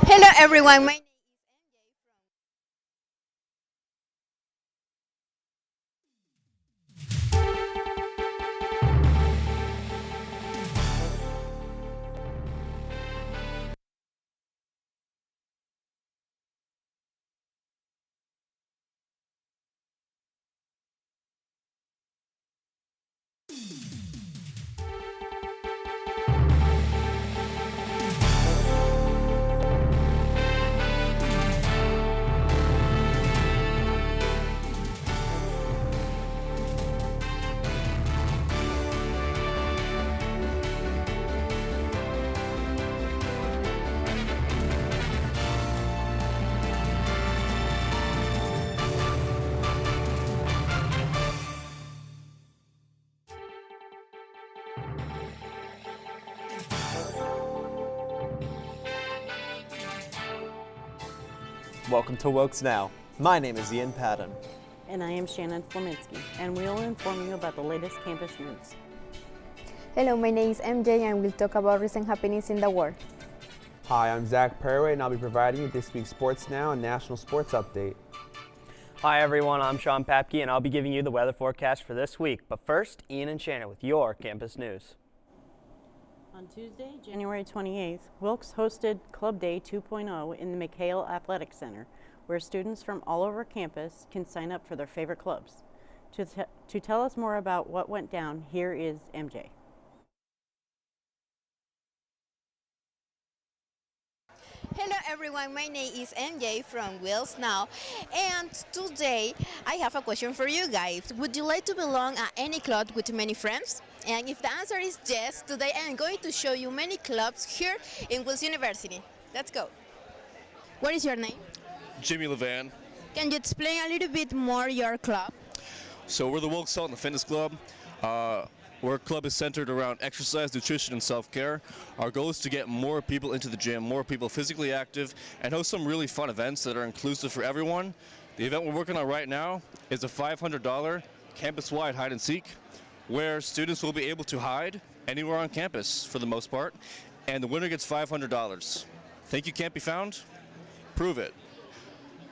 Hello everyone, my Welcome to WilkesNow. My name is Ian Patton. And I am Shannon Slominski, and we will inform you about the latest campus news. Hello, my name is MJ and we'll talk about recent happenings in the world. Hi, I'm Zach Perway and I'll be providing you this week's Sports Now and National Sports Update. Hi everyone, I'm Sean Papke and I'll be giving you the weather forecast for this week. But first, Ian and Shannon with your campus news. On Tuesday, January 28th, Wilkes hosted Club Day 2.0 in the McHale Athletic Center, where students from all over campus can sign up for their favorite clubs. To tell us more about what went down, here is MJ. Hello everyone, my name is MJ from WilkesNow and today I have a question for you guys. Would you like to belong at any club with many friends? And if the answer is yes, today I am going to show you many clubs here in Wilkes University. Let's go. What is your name? Jimmy Levan. Can you explain a little bit more your club? So we're the Wilkes Health and Fitness Club. Our club is centered around exercise, nutrition, and self-care. Our goal is to get more people into the gym, more people physically active, and host some really fun events that are inclusive for everyone. The event we're working on right now is a $500 campus-wide hide and seek, where students will be able to hide anywhere on campus for the most part, and the winner gets $500. Think you can't be found? Prove it.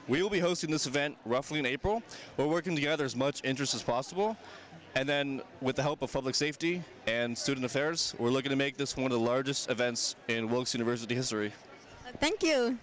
We will be hosting this event roughly in April. We're working to gather as much interest as possible. And then with the help of public safety and student affairs, we're looking to make this one of the largest events in Wilkes University history. Thank you.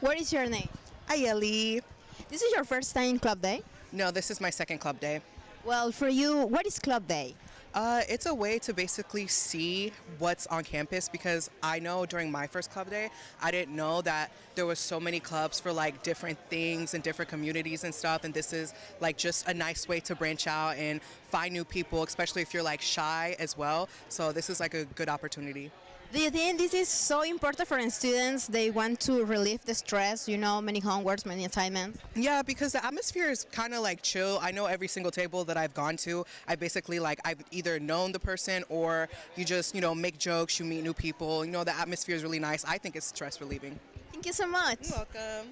What is your name? Ayeli. This is your first time in Club Day? No, this is my second club day. Well, for you, what is Club Day? It's a way to basically see what's on campus because I know during my first club day, I didn't know that there was so many clubs for like different things and different communities and stuff. And this is like just a nice way to branch out and find new people, especially if you're like shy as well. So this is like a good opportunity. Do you think this is so important for students? They want to relieve the stress, many homeworks, many assignments? Yeah, because the atmosphere is kind of like chill. I know every single table that I've gone to, I basically I've either known the person or you just, make jokes, you meet new people. The atmosphere is really nice. I think it's stress relieving. Thank you so much. You're welcome.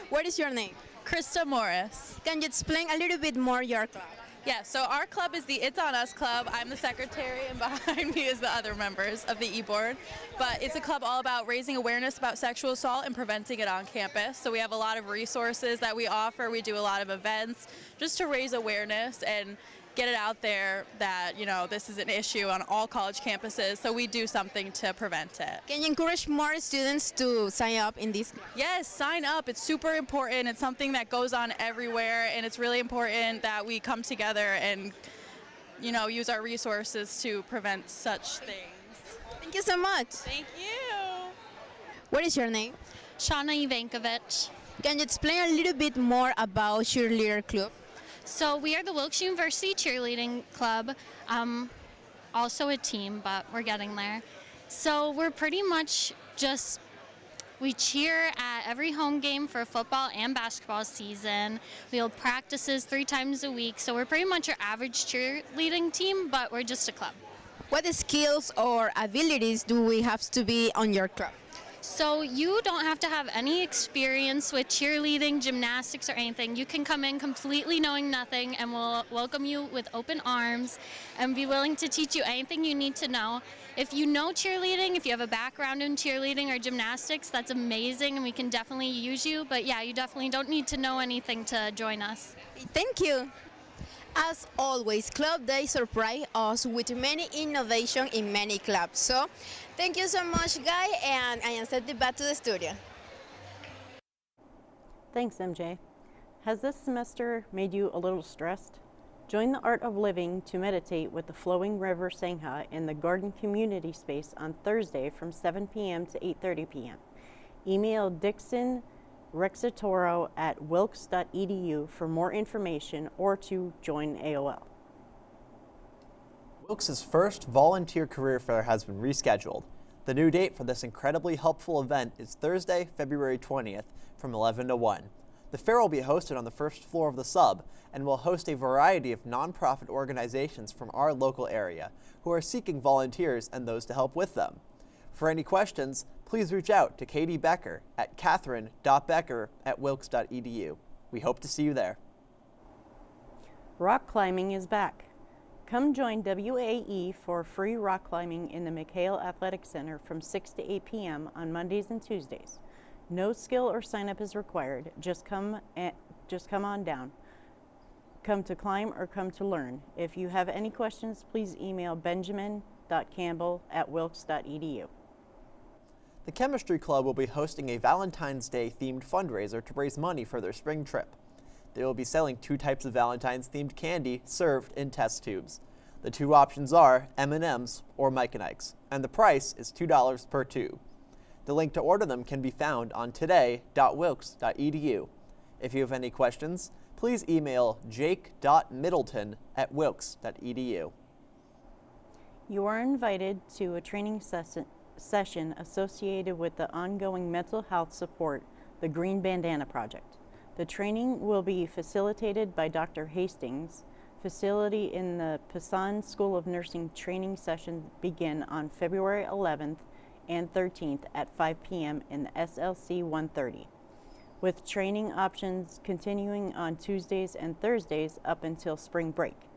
What is your name? Krista Morris. Can you explain a little bit more your club? Yeah, so our club is the It's On Us Club. I'm the secretary, and behind me is the other members of the e-board. But it's a club all about raising awareness about sexual assault and preventing it on campus. So we have a lot of resources that we offer. We do a lot of events just to raise awareness and get it out there that, this is an issue on all college campuses, so we do something to prevent it. Can you encourage more students to sign up in this club? Yes, sign up. It's super important. It's something that goes on everywhere, and it's really important that we come together and, use our resources to prevent such things. Thank you so much. Thank you. What is your name? Shauna Ivankovich. Can you explain a little bit more about cheerleader club? So we are the Wilkes University Cheerleading Club, also a team, but we're getting there. So we're pretty much we cheer at every home game for football and basketball season. We hold practices 3 times a week, so we're pretty much your average cheerleading team, but we're just a club. What skills or abilities do we have to be on your club? So you don't have to have any experience with cheerleading, gymnastics, or anything. You can come in completely knowing nothing, and we'll welcome you with open arms and be willing to teach you anything you need to know. If you know cheerleading, if you have a background in cheerleading or gymnastics, that's amazing, and we can definitely use you. But yeah, you definitely don't need to know anything to join us. Thank you. As always, Club Day surprised us with many innovation in many clubs. So, thank you so much, Guy, and I am sending back to the studio. Thanks, MJ. Has this semester made you a little stressed? Join the Art of Living to meditate with the flowing river Sangha in the Garden Community Space on Thursday from 7 p.m. to 8:30 p.m. Email Dixon Rexatoro at wilkes.edu for more information or to join AOL. Wilkes' first volunteer career fair has been rescheduled. The new date for this incredibly helpful event is Thursday, February 20th from 11 to 1. The fair will be hosted on the first floor of the sub and will host a variety of nonprofit organizations from our local area who are seeking volunteers and those to help with them. For any questions, please reach out to Katie Becker at catherine.becker@wilkes.edu. We hope to see you there. Rock climbing is back. Come join WAE for free rock climbing in the McHale Athletic Center from 6 to 8 p.m. on Mondays and Tuesdays. No skill or sign up is required. Just come on down. Come to climb or come to learn. If you have any questions, please email benjamin.campbell@wilkes.edu. The Chemistry Club will be hosting a Valentine's Day themed fundraiser to raise money for their spring trip. They will be selling 2 types of Valentine's themed candy served in test tubes. The 2 options are M&M's or Mike and Ike's, and the price is $2 per tube. The link to order them can be found on today.wilkes.edu. If you have any questions, please email jake.middleton@wilkes.edu. You are invited to a training session associated with the ongoing mental health support, the Green Bandana Project. The training will be facilitated by Dr. Hastings. Facility in the Passan School of Nursing training sessions begin on February 11th and 13th at 5 p.m. in the SLC 130, with training options continuing on Tuesdays and Thursdays up until spring break.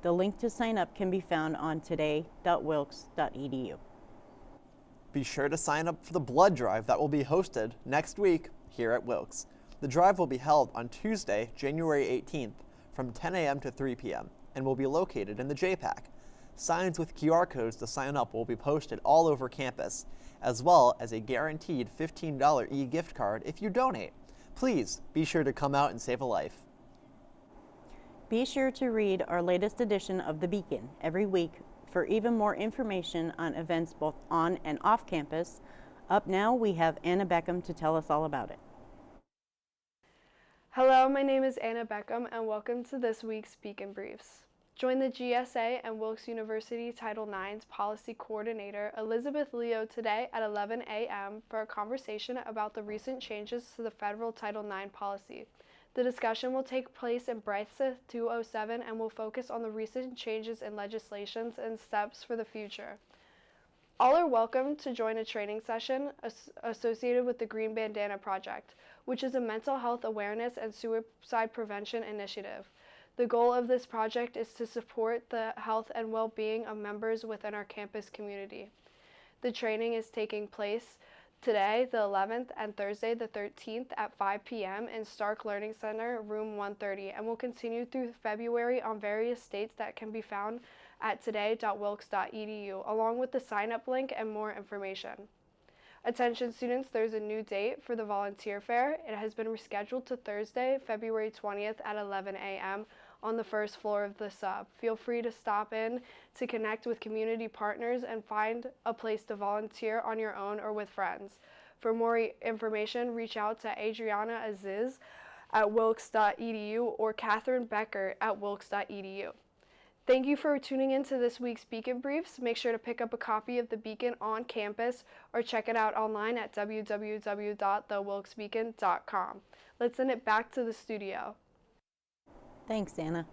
The link to sign up can be found on today.wilkes.edu. Be sure to sign up for the blood drive that will be hosted next week here at Wilkes. The drive will be held on Tuesday, January 18th from 10 a.m. to 3 p.m. and will be located in the JPAC. Signs with QR codes to sign up will be posted all over campus, as well as a guaranteed $15 e-gift card if you donate. Please be sure to come out and save a life. Be sure to read our latest edition of The Beacon every week for even more information on events both on and off campus. Up now, we have Anna Beckham to tell us all about it. Hello, my name is Anna Beckham, and welcome to this week's Beacon Briefs. Join the GSA and Wilkes University Title IX's Policy Coordinator, Elizabeth Leo, today at 11 a.m. for a conversation about the recent changes to the federal Title IX policy. The discussion will take place in Bryce 207 and will focus on the recent changes in legislations and steps for the future. All are welcome to join a training session associated with the Green Bandana Project, which is a mental health awareness and suicide prevention initiative. The goal of this project is to support the health and well-being of members within our campus community. The training is taking place today, the 11th, and Thursday, the 13th at 5 p.m. in Stark Learning Center, room 130, and will continue through February on various dates that can be found at today.wilkes.edu, along with the sign-up link and more information. Attention students, there's a new date for the volunteer fair. It has been rescheduled to Thursday, February 20th at 11 a.m. on the first floor of the sub. Feel free to stop in to connect with community partners and find a place to volunteer on your own or with friends. For more information, reach out to Adriana Aziz at wilkes.edu or Catherine Becker at wilkes.edu. Thank you for tuning in to this week's Beacon Briefs. Make sure to pick up a copy of the Beacon on campus or check it out online at www.thewilkesbeacon.com. Let's send it back to the studio. Thanks, Anna.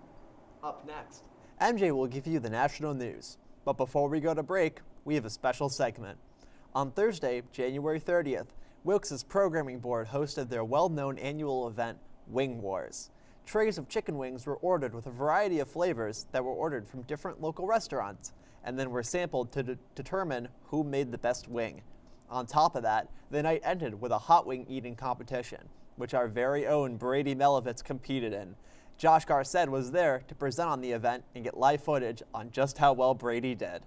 Up next, MJ will give you the national news. But before we go to break, we have a special segment. On Thursday, January 30th, Wilkes' programming board hosted their well-known annual event, Wing Wars. Trays of chicken wings were ordered with a variety of flavors that were ordered from different local restaurants and then were sampled to determine who made the best wing. On top of that, the night ended with a hot wing eating competition, which our very own Brady Melovitz competed in. Josh Garced was there to present on the event and get live footage on just how well Brady did.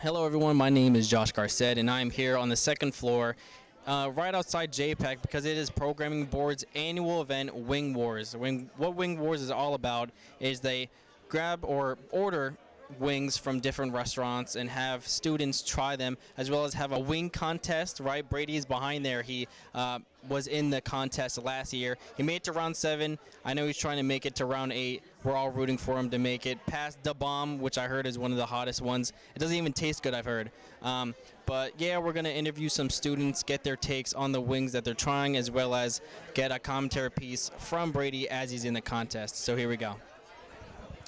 Hello everyone, my name is Josh Garced and I'm here on the second floor right outside JPEG because it is Programming Board's annual event, Wing Wars. What Wing Wars is all about is they grab or order wings from different restaurants and have students try them, as well as have a wing contest, right? Brady is behind there. He was in the contest last year. He made it to round 7. I know he's trying to make it to round 8. We're all rooting for him to make it past the bomb, which I heard is one of the hottest ones. It doesn't even taste good, I've heard. But yeah, we're going to interview some students, get their takes on the wings that they're trying, as well as get a commentary piece from Brady as he's in the contest. So here we go.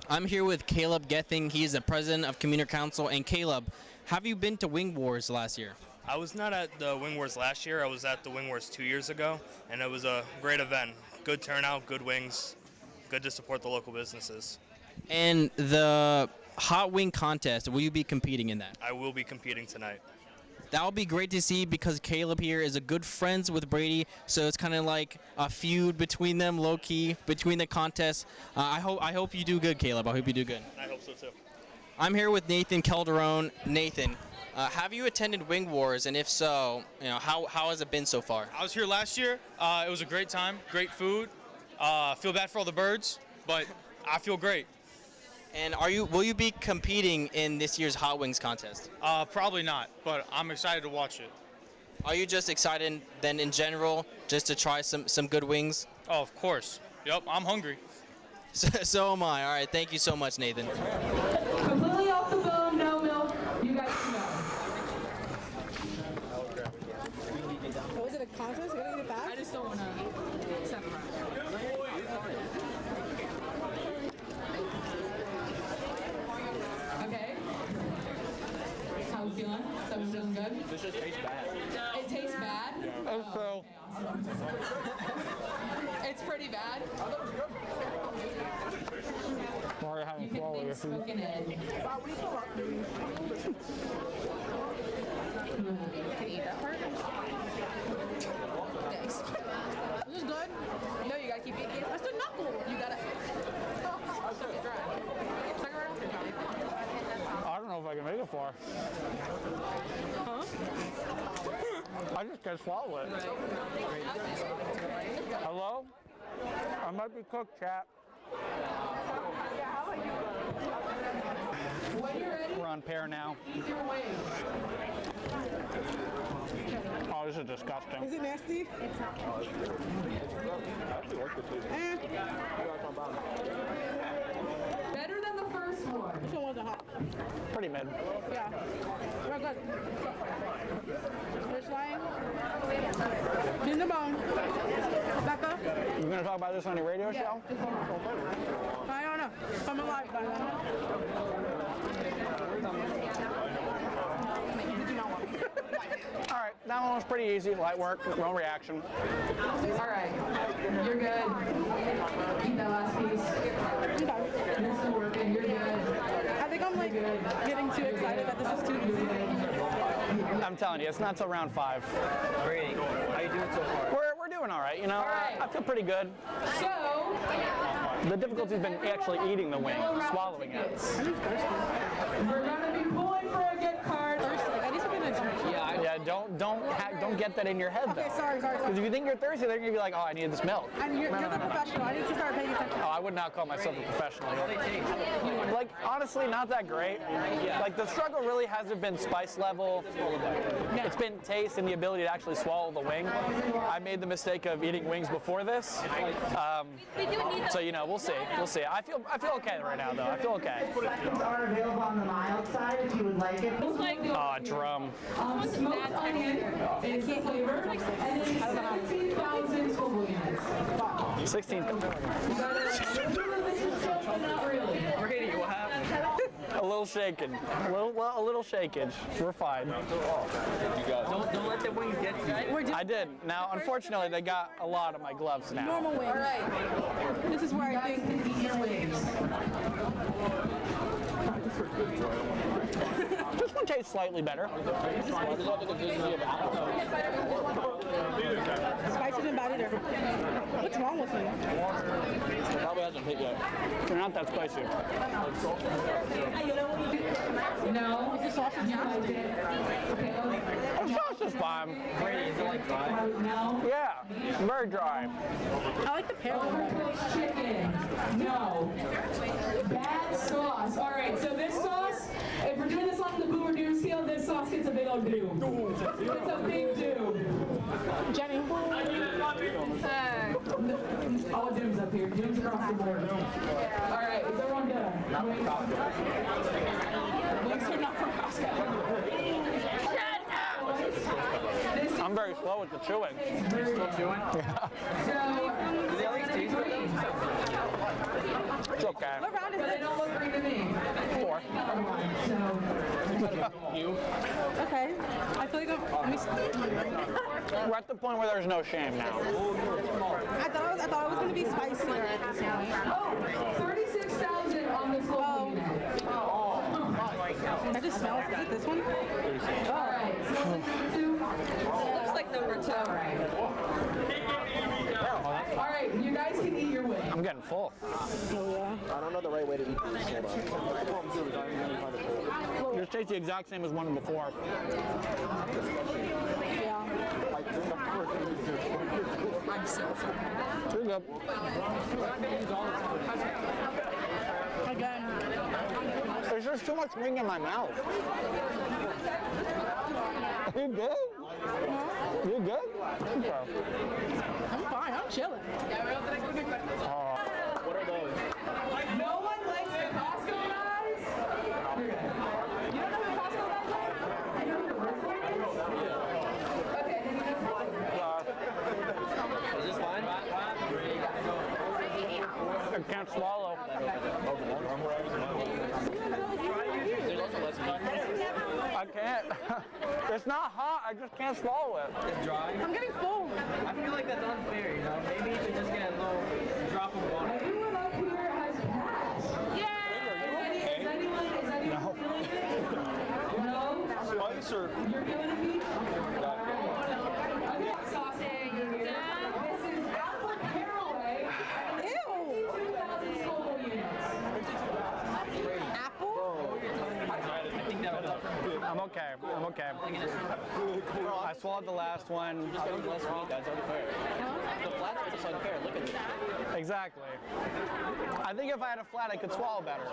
I'm here with Caleb Gething. He's the president of Community Council. And Caleb, have you been to Wing Wars last year? I was not at the Wing Wars last year. I was at the Wing Wars 2 years ago, and it was a great event. Good turnout, good wings, good to support the local businesses. And the hot wing contest, will you be competing in that? I will be competing tonight. That'll be great to see because Caleb here is a good friends with Brady, so it's kind of like a feud between them, low-key, between the contests. I hope you do good, Caleb. I hope you do good. I hope so too. I'm here with Nathan Calderon. Nathan, have you attended Wing Wars, and if so, how has it been so far? I was here last year. It was a great time, great food. Feel bad for all the birds, but I feel great. And will you be competing in this year's Hot Wings contest? Probably not, but I'm excited to watch it. Are you just excited then in general just to try some good wings? Oh, of course. Yep, I'm hungry. So am I. All right, thank you so much, Nathan. Completely off the bone, no milk. You guys can go. Was it a contest? Are you gonna eat it back? I just don't want to accept it. Okay. How we feeling? Something feeling good? This just tastes bad. It tastes bad? Yeah. Oh, okay, awesome. It's pretty bad. You can make smoking egg. Can you eat that part? Thanks. This is good. No, you gotta keep eating it. That's the knuckle. You gotta. I don't know if I can make it far. Huh? I just can't swallow it. Hello? I might be cooked, chat. When you're ready, We're on pair now. eat your wings. Oh, this is disgusting. Is it nasty? Better than the first one. This one wasn't hot. Pretty mid. Yeah. Real good. Fish line. In the bone. Becca? You gonna talk about this on your radio show? I don't know. I'm alive by then. All right, that one was pretty easy. Light work, no reaction. All right. You're good. Eat that last piece. You're still working. You're good. I think I'm like getting too excited that this is too easy. I'm telling you, it's not till round 5. Brady, how you doing so far? We're doing all right, you know. All right. I feel pretty good. So, The difficulty's been actually eating the wing, swallowing it. we're gonna be pulling for a gift card. I need something that's Yeah, don't get that in your head though. Okay, sorry. Because if you think you're thirsty, they're gonna be like, oh, I need this milk. And you're the professional. I need to start paying attention. Oh, I would not call myself a professional. Like, honestly, not that great. Like, the struggle really hasn't been spice level. It's been taste and the ability to actually swallow the wing. I made the mistake of eating wings before this. So, we'll see. We'll see. I feel okay right now, though. I feel okay. Are available on the mild side if you would like it. Oh, drum. Smoked onion is the flavor, and it is 17,000 total units. 16. Not really. Brady, what happened? A little little shaken. A little shakeage. We're fine. Don't let the wings get you. I did. Now, unfortunately, they got a lot of my gloves now. Normal wings. All right. This is where I think eat your wings. This one tastes slightly better. Spicy than body there. What's wrong with you? Probably hasn't hit yet. They're not that spicy. No. Is the sausage nasty? The sauce is fine. Brady, is it like dry? No. Yeah, very dry. I like the pear. Overcooked chicken. No. Bad sauce. All right, so this sauce, if we're doing this on the boo or doom scale, this sauce gets a big old do. It's a big do. Jenny. All dooms up here. Dooms across the board. All right, is everyone good? Wings are not from Costco. I'm very slow with the chewing. You're still chewing? Yeah. Do they at least taste good? It's okay. What round is But they it? don't look green to me. 4. You? Okay. I feel like let me see. We're at the point where there's no shame now. I thought it was going to be spicier at this point. Oh, 36,000 on this whole unit. I just smell it. Is it this one? All right, so number 2. Looks like number 2. All right, you guys can eat your wing. I'm getting full. Oh, yeah. I don't know the right way to eat this. Yours tastes the exact same as one before. Yeah. You're good. Again. There's just too much wing in my mouth. You good? You good? Okay. I'm fine. I'm chilling. What are those? No one likes the Costco guys? You don't know who Costco guys are? I know who the wrestling is. Okay, then you know. Is this fine? I can't swallow. There's also less I can't. It's not hot. I just can't swallow it. It's dry. I'm getting full. I feel like that's unfair, you know? Maybe you should just get a little drop of water. Everyone up here has passed. Yay! Is anyone feeling it? No? Spice or? You're feeling it, Pete? Okay, sausage. This is Apple Caraway. Ew! 2,000 Scoville units. Apple? I think that was I'm okay. I'm okay. I swallowed the last one. just getting less meat. That's unfair. The flat is just unfair. Look at this. Exactly. I think if I had a flat, I could swallow better.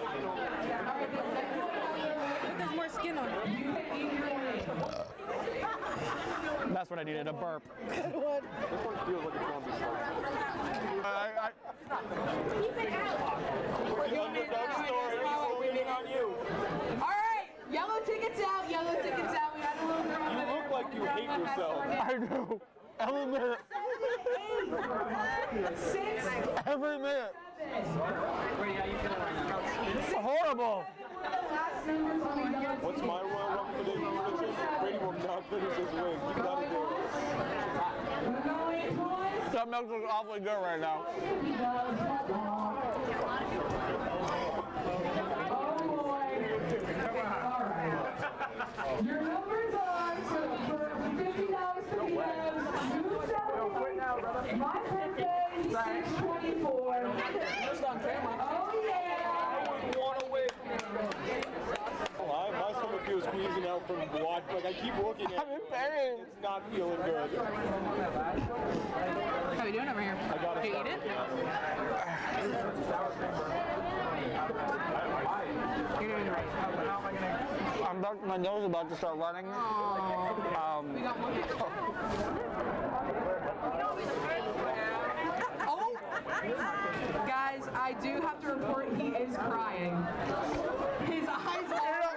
There's more skin on it. You can eat your wing. That's what I needed, a burp. Good one. This one feels like it's going to be slow. All right, yellow tickets out, yellow tickets out. We had a little drama. You look like you hate yourself. I do. Every minute. 6, Every minute. Brady, how you feeling right now? Horrible. last numbers on the yellow What's my Royal Rumble today prediction? Brady will not finish his wing. You gotta do it. That milk is awfully good right now. Your numbers are, so for $50 for kilos, my birthday, 6/24. Just on camera. Oh yeah! My stomach feels squeezing out from watch. Like I keep looking at it. I'm in pain. It's not feeling good. How are you doing over here? I gotta Can you stop eat it? You're doing right. My nose is about to start running. Guys, I do have to report he is crying. His eyes are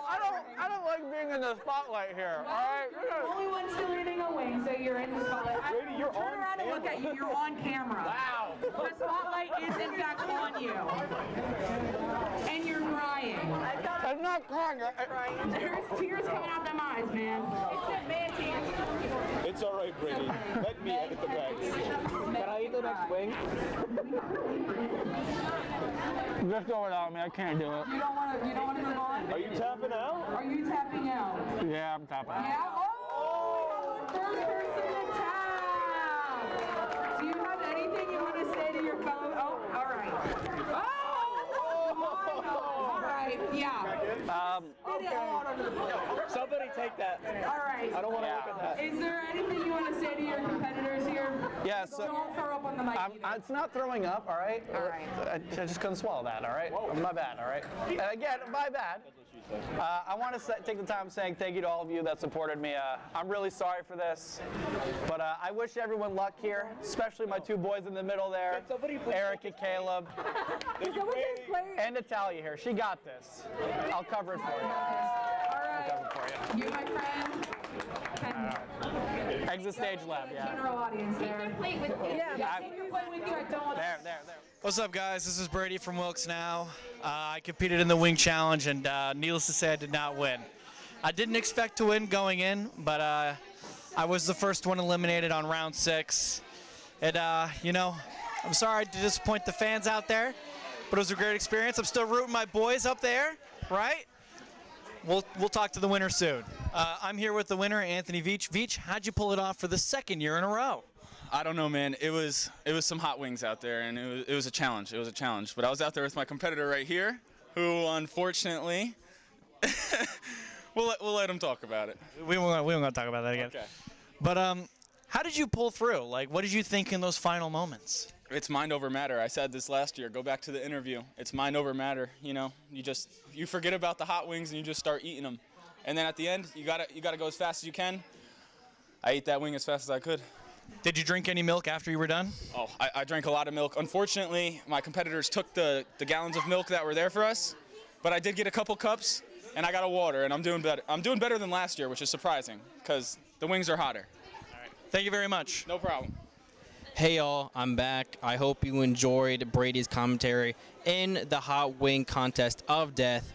I don't like being in the spotlight here. All right. You're the only one still eating a wing, so you're in the spotlight. Brady, you're Turn on around and look at you. You're on camera. Wow. The spotlight is in fact on you. And you're crying. I'm not crying. There's tears coming out them eyes, man. It's just bad tears. It's all right, Brady. Let me edit the bags. Can I eat the next wing? Just go without me. I can't do it. You don't want to move on? Are you tapping out? Are you tapping out? Yeah, I'm tapping out. Yeah? Oh! First person to tap! Do you have anything you want to say to your fellow? Oh, all right. Oh! All right, yeah. Somebody take that. All right. I don't want to look at that. Is there anything you want to say to your competitors here? Yeah, so Don't throw up on the mic. it's not throwing up, all right? All right. I just couldn't swallow that, all right? My bad, all right? And again, my bad. I want to take the time saying thank you to all of you that supported me. I'm really sorry for this, but I wish everyone luck here, especially my two boys in the middle there, Eric and Caleb, and Natalia here. She got this. I'll cover it for you. All right. I'll cover it for you. You, my friend, can Exit stage left, yeah. general audience there. Yeah, take your plate with you. I don't want There. What's up, guys? This is Brady from WilkesNow. I competed in the Wing Challenge, and needless to say, I did not win. I didn't expect to win going in, but I was the first one eliminated on round 6. And, I'm sorry to disappoint the fans out there, but it was a great experience. I'm still rooting my boys up there, right? We'll talk to the winner soon. I'm here with the winner, Anthony Veach. Veach, how'd you pull it off for the second year in a row? I don't know, man. It was some hot wings out there, and it was a challenge. It was a challenge. But I was out there with my competitor right here, who unfortunately, we'll let him talk about it. We won't talk about that again. Okay. But how did you pull through? Like, what did you think in those final moments? It's mind over matter. I said this last year. Go back to the interview. It's mind over matter. You know, you forget about the hot wings and you just start eating them. And then at the end, you gotta go as fast as you can. I ate that wing as fast as I could. Did you drink any milk after you were done? Oh, I drank a lot of milk. Unfortunately, my competitors took the gallons of milk that were there for us, but I did get a couple cups, and I got a water, and I'm doing better. I'm doing better than last year, which is surprising, because the wings are hotter. All right. Thank you very much. No problem. Hey y'all, I'm back. I hope you enjoyed Brady's commentary in the hot wing contest of death.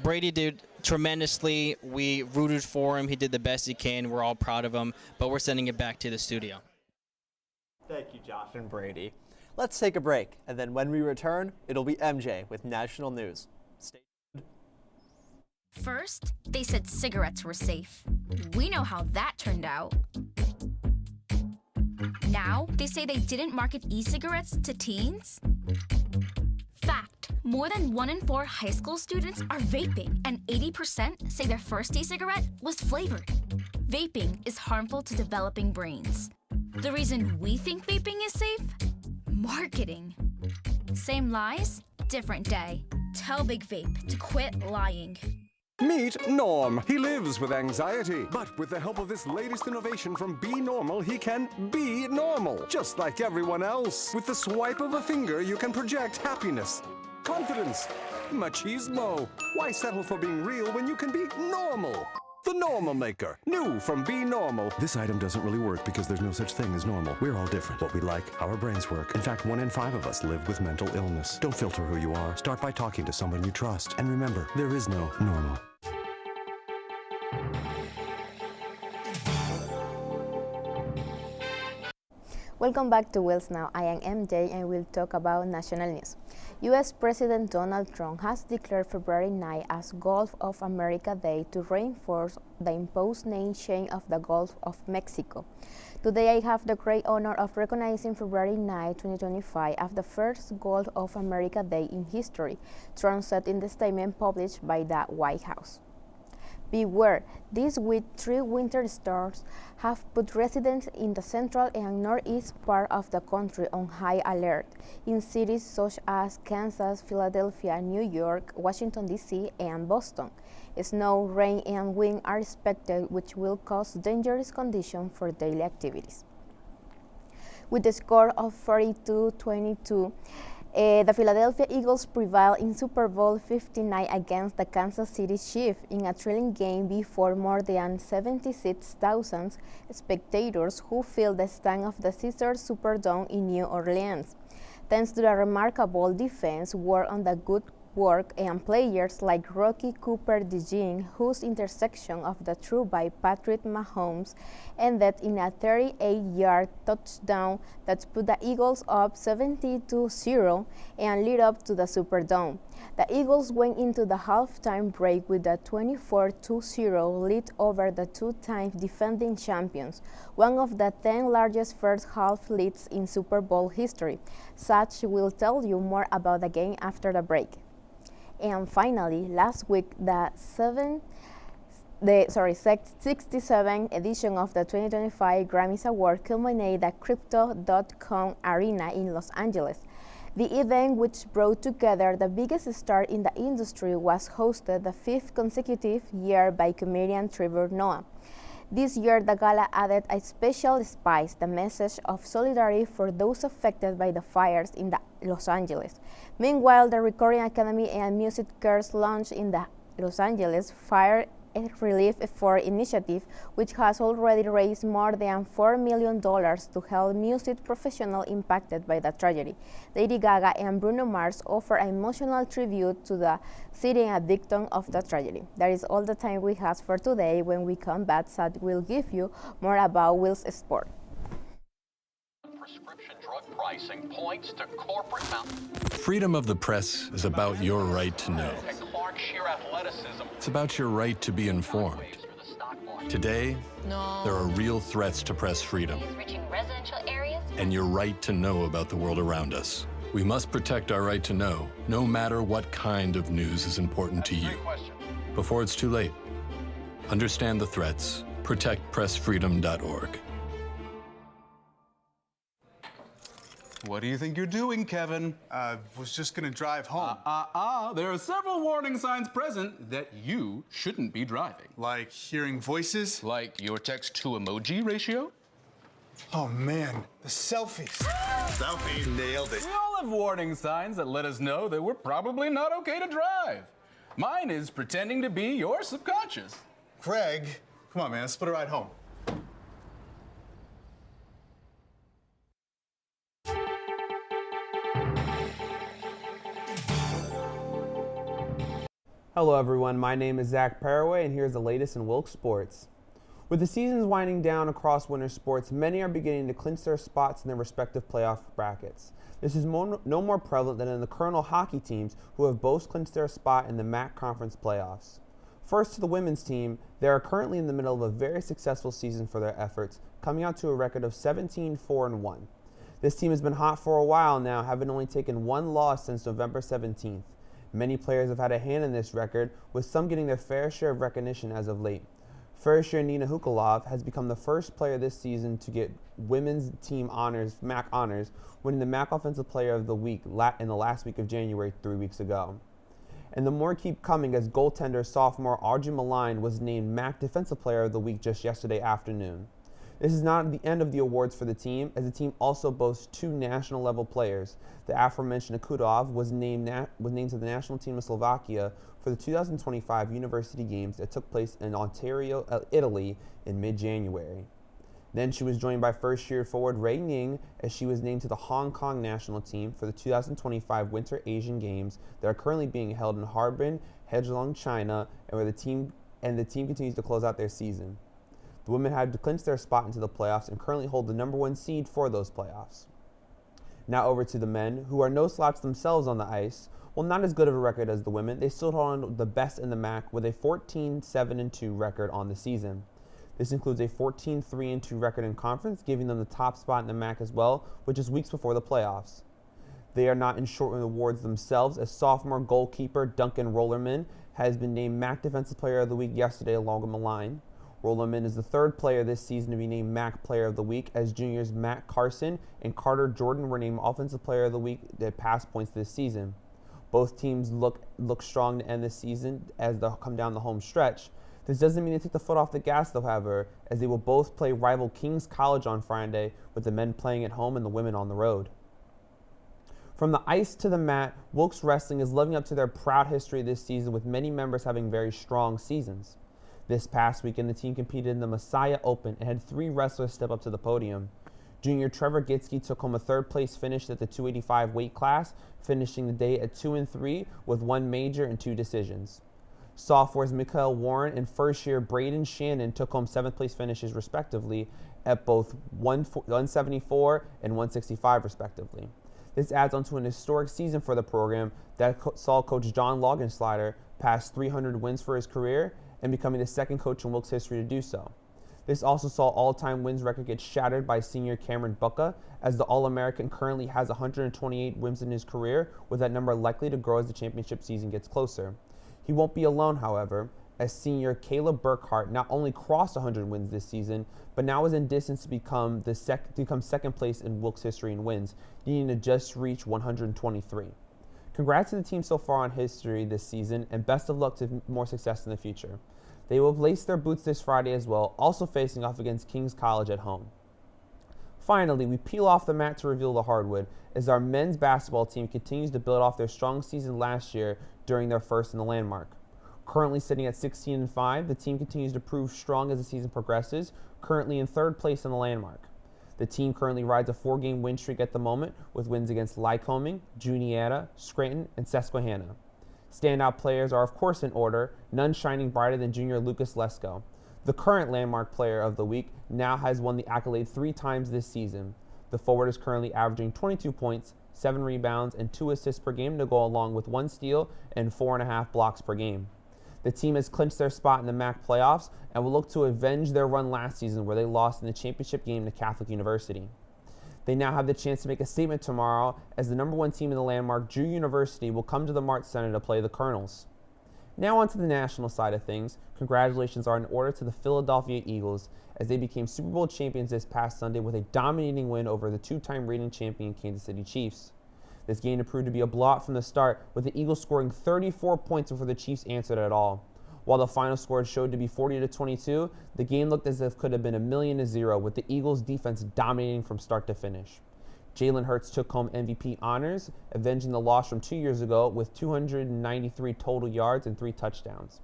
Brady did tremendously. We rooted for him. He did the best he can. We're all proud of him, but we're sending it back to the studio. Thank you, Josh and Brady. Let's take a break, and then when we return, it'll be MJ with national news. Stay tuned. First, they said cigarettes were safe. We know how that turned out. Now, they say they didn't market e-cigarettes to teens? Fact, more than 1 in 4 high school students are vaping, and 80% say their first e-cigarette was flavored. Vaping is harmful to developing brains. The reason we think vaping is safe? Marketing. Same lies, different day. Tell Big Vape to quit lying. Meet Norm. He lives with anxiety, but with the help of this latest innovation from Be Normal, he can be normal, just like everyone else. With the swipe of a finger, you can project happiness, confidence, machismo. Why settle for being real when you can be normal? The Normal Maker, new from Be Normal. This item doesn't really work because there's no such thing as normal. We're all different. What we like, how our brains work. In fact, 1 in 5 of us live with mental illness. Don't filter who you are. Start by talking to someone you trust. And remember, there is no normal. Welcome back to WilkesNow. I am MJ and we'll talk about national news. U.S. President Donald Trump has declared February 9 as Gulf of America Day to reinforce the imposed name change of the Gulf of Mexico. Today I have the great honor of recognizing February 9, 2025 as the first Gulf of America Day in history, Trump said in the statement published by the White House. Beware, this week 3 winter storms have put residents in the central and northeast part of the country on high alert in cities such as Kansas, Philadelphia, New York, Washington, D.C., and Boston. Snow, rain, and wind are expected, which will cause dangerous conditions for daily activities. With a score of 42-22, the Philadelphia Eagles prevailed in Super Bowl 59 against the Kansas City Chiefs in a thrilling game before more than 76,000 spectators who filled the stand of the Caesars Superdome in New Orleans. Thanks to the remarkable defense work on the good work, and players like Rocky Cooper DeJean, whose intersection of the throw by Patrick Mahomes ended in a 38-yard touchdown that put the Eagles up 70-0 and led up to the Superdome. The Eagles went into the halftime break with a 24-0 lead over the two-time defending champions, one of the 10 largest first-half leads in Super Bowl history. Sach will tell you more about the game after the break. And finally, last week, the 67th edition of the 2025 Grammys Award culminated at Crypto.com Arena in Los Angeles. The event, which brought together the biggest stars in the industry, was hosted the 5th consecutive year by comedian Trevor Noah. This year, the gala added a special spice, the message of solidarity for those affected by the fires in Los Angeles. Meanwhile, the Recording Academy and Music Cares launched in the Los Angeles Fire Relief Effort Initiative, which has already raised more than $4 million to help music professionals impacted by the tragedy. Lady Gaga and Bruno Mars offer an emotional tribute to the city and victim of the tragedy. That is all the time we have for today. When we come back, Sad will give you more about Will's Sport. Prescription drug pricing points to corporate Freedom of the press is about your right to know. It's about your right to be informed. Today, there are real threats to press freedom and your right to know about the world around us. We must protect our right to know, no matter what kind of news is important to you. Before it's too late, understand the threats. ProtectPressFreedom.org. What do you think you're doing, Kevin? Was just gonna drive home. There are several warning signs present that you shouldn't be driving. Like hearing voices? Like your text-to-emoji ratio? Oh man, the selfies. Selfie, nailed it. We all have warning signs that let us know that we're probably not okay to drive. Mine is pretending to be your subconscious. Craig, come on man, let's split a ride home. Hello everyone, my name is Zach Paraway and here's the latest in Wilkes Sports. With the seasons winding down across winter sports, many are beginning to clinch their spots in their respective playoff brackets. This is no more prevalent than in the Colonel hockey teams, who have both clinched their spot in the MAC Conference playoffs. First to the women's team, they are currently in the middle of a very successful season for their efforts, coming out to a record of 17-4-1. This team has been hot for a while now, having only taken one loss since November 17th. Many players have had a hand in this record, with some getting their fair share of recognition as of late. First year Nina Hukolov has become the first player this season to get women's team honors, MAC honors, winning the MAC Offensive Player of the Week in the last week of January 3 weeks ago. And the more keep coming as goaltender sophomore Audrey Malign was named MAC Defensive Player of the Week just yesterday afternoon. This is not the end of the awards for the team, as the team also boasts two national-level players. The aforementioned Akudov was named to the national team of Slovakia for the 2025 University Games that took place in Ontario, Italy in mid-January. Then she was joined by first-year forward Ray Ning, as she was named to the Hong Kong national team for the 2025 Winter Asian Games that are currently being held in Harbin, Heilongjiang, China, and the team continues to close out their season. The women had clinched their spot into the playoffs and currently hold the #1 seed for those playoffs. Now over to the men, who are no slouch themselves on the ice. While not as good of a record as the women, they still hold on the best in the MAC with a 14-7-2 record on the season. This includes a 14-3-2 record in conference, giving them the top spot in the MAC as well, which is weeks before the playoffs. They are not in short with awards themselves, as sophomore goalkeeper Duncan Rollerman has been named MAC Defensive Player of the Week yesterday along with Malign. Rollerman is the third player this season to be named MAC Player of the Week, as juniors Matt Carson and Carter Jordan were named Offensive Player of the Week at past points this season. Both teams look strong to end this season as they come down the home stretch. This doesn't mean they take the foot off the gas, though, however, as they will both play rival King's College on Friday, with the men playing at home and the women on the road. From the ice to the mat, Wilkes Wrestling is living up to their proud history this season, with many members having very strong seasons. This past weekend, the team competed in the Messiah Open and had 3 wrestlers step up to the podium. Junior Trevor Gitsky took home a third-place finish at the 285 weight class, finishing the day at 2-3 with 1 major and 2 decisions. Sophomores Mikael Warren and first-year Braden Shannon took home 7th-place finishes respectively at both 174 and 165 respectively. This adds on to an historic season for the program that saw Coach John Loggenslider pass 300 wins for his career and becoming the second coach in Wilkes history to do so. This also saw all-time wins record get shattered by senior Cameron Bucca, as the All-American currently has 128 wins in his career, with that number likely to grow as the championship season gets closer. He won't be alone, however, as senior Caleb Burkhart not only crossed 100 wins this season, but now is in distance to become second place in Wilkes history in wins, needing to just reach 123. Congrats to the team so far on history this season, and best of luck to more success in the future. They will lace their boots this Friday as well, also facing off against King's College at home. Finally, we peel off the mat to reveal the hardwood as our men's basketball team continues to build off their strong season last year during their first in the landmark. Currently sitting at 16-5, the team continues to prove strong as the season progresses, currently in 3rd place in the landmark. The team currently rides a 4-game win streak at the moment, with wins against Lycoming, Juniata, Scranton, and Susquehanna. Standout players are of course in order, none shining brighter than junior Lucas Lesko. The current landmark player of the week now has won the accolade 3 times this season. The forward is currently averaging 22 points, 7 rebounds, and 2 assists per game to go along with 1 steal and 4.5 blocks per game. The team has clinched their spot in the MAC playoffs and will look to avenge their run last season where they lost in the championship game to Catholic University. They now have the chance to make a statement tomorrow as the #1 team in the landmark, Drew University, will come to the Mart Center to play the Colonels. Now on to the national side of things. Congratulations are in order to the Philadelphia Eagles as they became Super Bowl champions this past Sunday with a dominating win over the 2-time reigning champion Kansas City Chiefs. This game proved to be a blowout from the start, with the Eagles scoring 34 points before the Chiefs answered at all. While the final score showed to be 40-22, the game looked as if it could have been 1,000,000, with the Eagles' defense dominating from start to finish. Jalen Hurts took home MVP honors, avenging the loss from 2 years ago with 293 total yards and 3 touchdowns.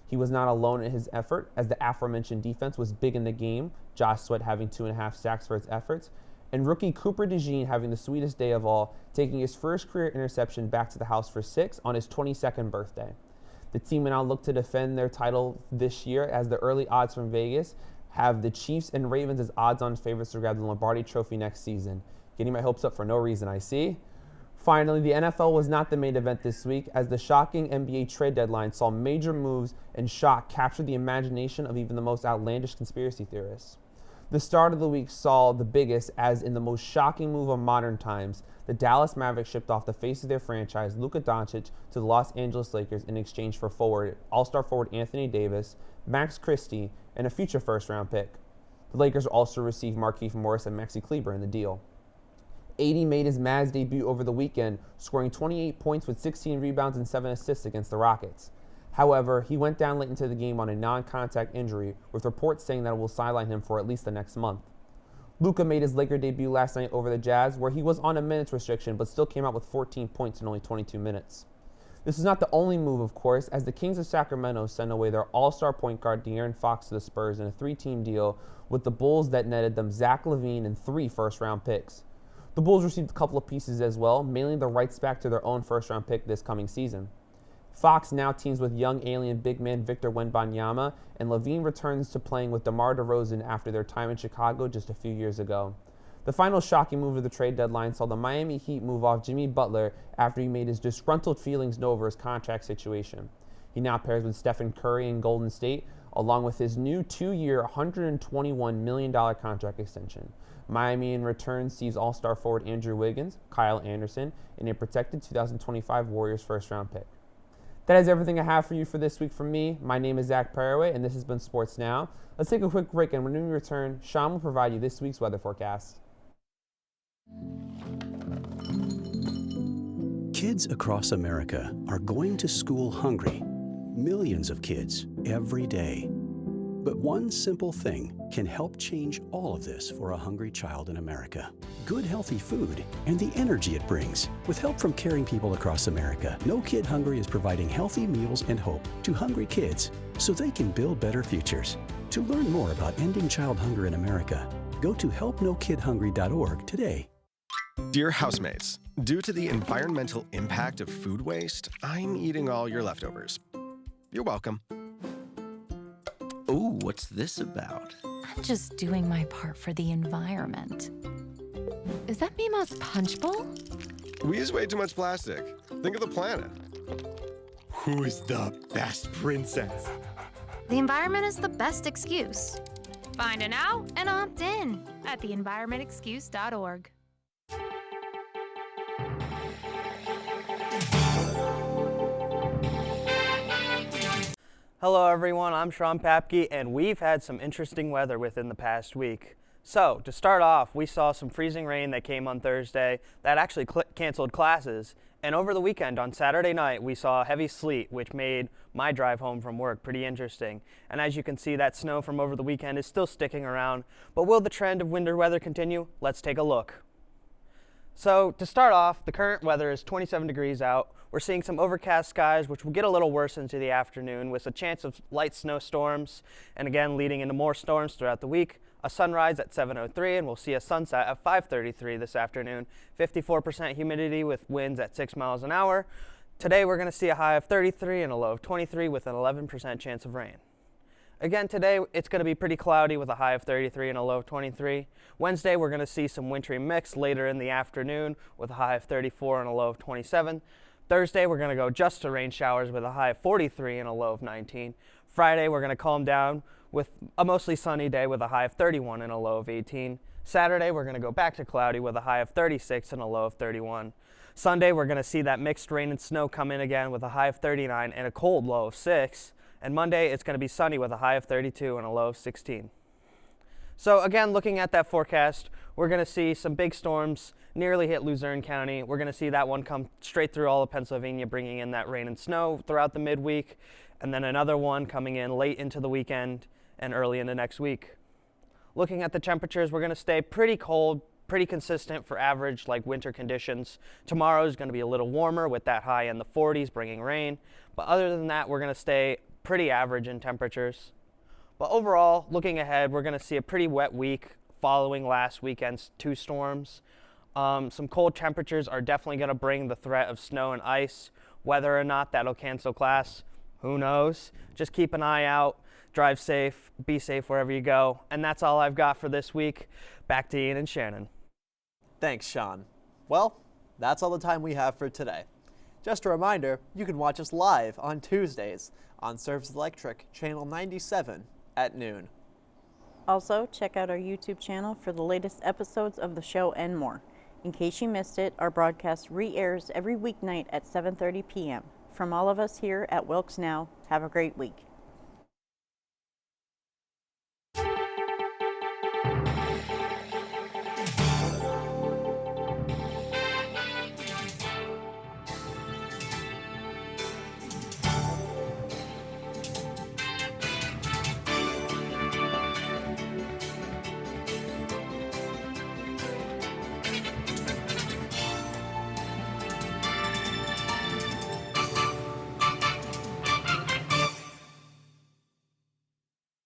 He was not alone in his effort, as the aforementioned defense was big in the game, Josh Sweat having 2.5 sacks for his efforts, and rookie Cooper DeJean having the sweetest day of all, taking his first career interception back to the house for 6 on his 22nd birthday. The team will now look to defend their title this year, as the early odds from Vegas have the Chiefs and Ravens as odds-on favorites to grab the Lombardi Trophy next season. Getting my hopes up for no reason, I see. Finally, the NFL was not the main event this week, as the shocking NBA trade deadline saw major moves and shock capture the imagination of even the most outlandish conspiracy theorists. The start of the week saw the biggest, as in the most shocking move of modern times, the Dallas Mavericks shipped off the face of their franchise, Luka Doncic, to the Los Angeles Lakers in exchange for all-star forward Anthony Davis, Max Christie, and a future first-round pick. The Lakers also received Markieff Morris and Maxi Kleber in the deal. AD made his Mavs debut over the weekend, scoring 28 points with 16 rebounds and 7 assists against the Rockets. However, he went down late into the game on a non-contact injury, with reports saying that it will sideline him for at least the next month. Luka made his Laker debut last night over the Jazz, where he was on a minutes restriction but still came out with 14 points in only 22 minutes. This is not the only move, of course, as the Kings of Sacramento sent away their all-star point guard De'Aaron Fox to the Spurs in a 3-team deal with the Bulls that netted them Zach LaVine and 3 first-round picks. The Bulls received a couple of pieces as well, mailing the rights back to their own first-round pick this coming season. Fox now teams with young alien big man Victor Wembanyama, and LaVine returns to playing with DeMar DeRozan after their time in Chicago just a few years ago. The final shocking move of the trade deadline saw the Miami Heat move off Jimmy Butler after he made his disgruntled feelings known over his contract situation. He now pairs with Stephen Curry in Golden State, along with his new 2-year, $121 million contract extension. Miami in return sees all-star forward Andrew Wiggins, Kyle Anderson, and a protected 2025 Warriors first-round pick. That is everything I have for you for this week from me. My name is Zach Paraway, and this has been Sports Now. Let's take a quick break, and when we return, Sean will provide you this week's weather forecast. Kids across America are going to school hungry. Millions of kids every day. But one simple thing can help change all of this for a hungry child in America. Good, healthy food and the energy it brings. With help from caring people across America, No Kid Hungry is providing healthy meals and hope to hungry kids so they can build better futures. To learn more about ending child hunger in America, Go to helpnokidhungry.org today. Dear housemates, due to the environmental impact of food waste, I'm eating all your leftovers. You're welcome. Ooh, what's this about? I'm just doing my part for the environment. Is that Mima's punch bowl? We use way too much plastic. Think of the planet. Who is the best princess? The environment is the best excuse. Find an out and opt in at theenvironmentexcuse.org. Hello everyone, I'm Sean Papke, and we've had some interesting weather within the past week. So, to start off, we saw some freezing rain that came on Thursday that actually canceled classes. And over the weekend, on Saturday night, we saw heavy sleet, which made my drive home from work pretty interesting. And as you can see, that snow from over the weekend is still sticking around. But will the trend of winter weather continue? Let's take a look. So, to start off, the current weather is 27 degrees out. We're seeing some overcast skies, which will get a little worse into the afternoon with a chance of light snowstorms, and again leading into more storms throughout the week. A sunrise at 7:03, and we'll see a sunset at 5:33 this afternoon. 54% humidity with winds at 6 miles an hour. Today we're going to see a high of 33 and a low of 23 with an 11% chance of rain. Again, today it's going to be pretty cloudy with a high of 33 and a low of 23. Wednesday we're going to see some wintry mix later in the afternoon with a high of 34 and a low of 27. Thursday, we're going to go just to rain showers with a high of 43 and a low of 19. Friday, we're going to calm down with a mostly sunny day with a high of 31 and a low of 18. Saturday, we're going to go back to cloudy with a high of 36 and a low of 31. Sunday, we're going to see that mixed rain and snow come in again with a high of 39 and a cold low of 6. And Monday, it's going to be sunny with a high of 32 and a low of 16. So again, looking at that forecast, we're going to see some big storms nearly hit Luzerne County. We're going to see that one come straight through all of Pennsylvania, bringing in that rain and snow throughout the midweek, and then another one coming in late into the weekend and early into next week. Looking at the temperatures, we're going to stay pretty cold, pretty consistent for average like winter conditions. Tomorrow is going to be a little warmer with that high in the 40s bringing rain, but other than that, we're going to stay pretty average in temperatures. But overall, looking ahead, we're going to see a pretty wet week following last weekend's 2 storms. Some cold temperatures are definitely going to bring the threat of snow and ice. Whether or not that'll cancel class, who knows? Just keep an eye out, drive safe, be safe wherever you go. And that's all I've got for this week. Back to Ian and Shannon. Thanks, Sean. Well, that's all the time we have for today. Just a reminder, you can watch us live on Tuesdays on Service Electric, channel 97 at noon. Also, check out our YouTube channel for the latest episodes of the show and more. In case you missed it, our broadcast re-airs every weeknight at 7:30 p.m. From all of us here at WilkesNow, have a great week.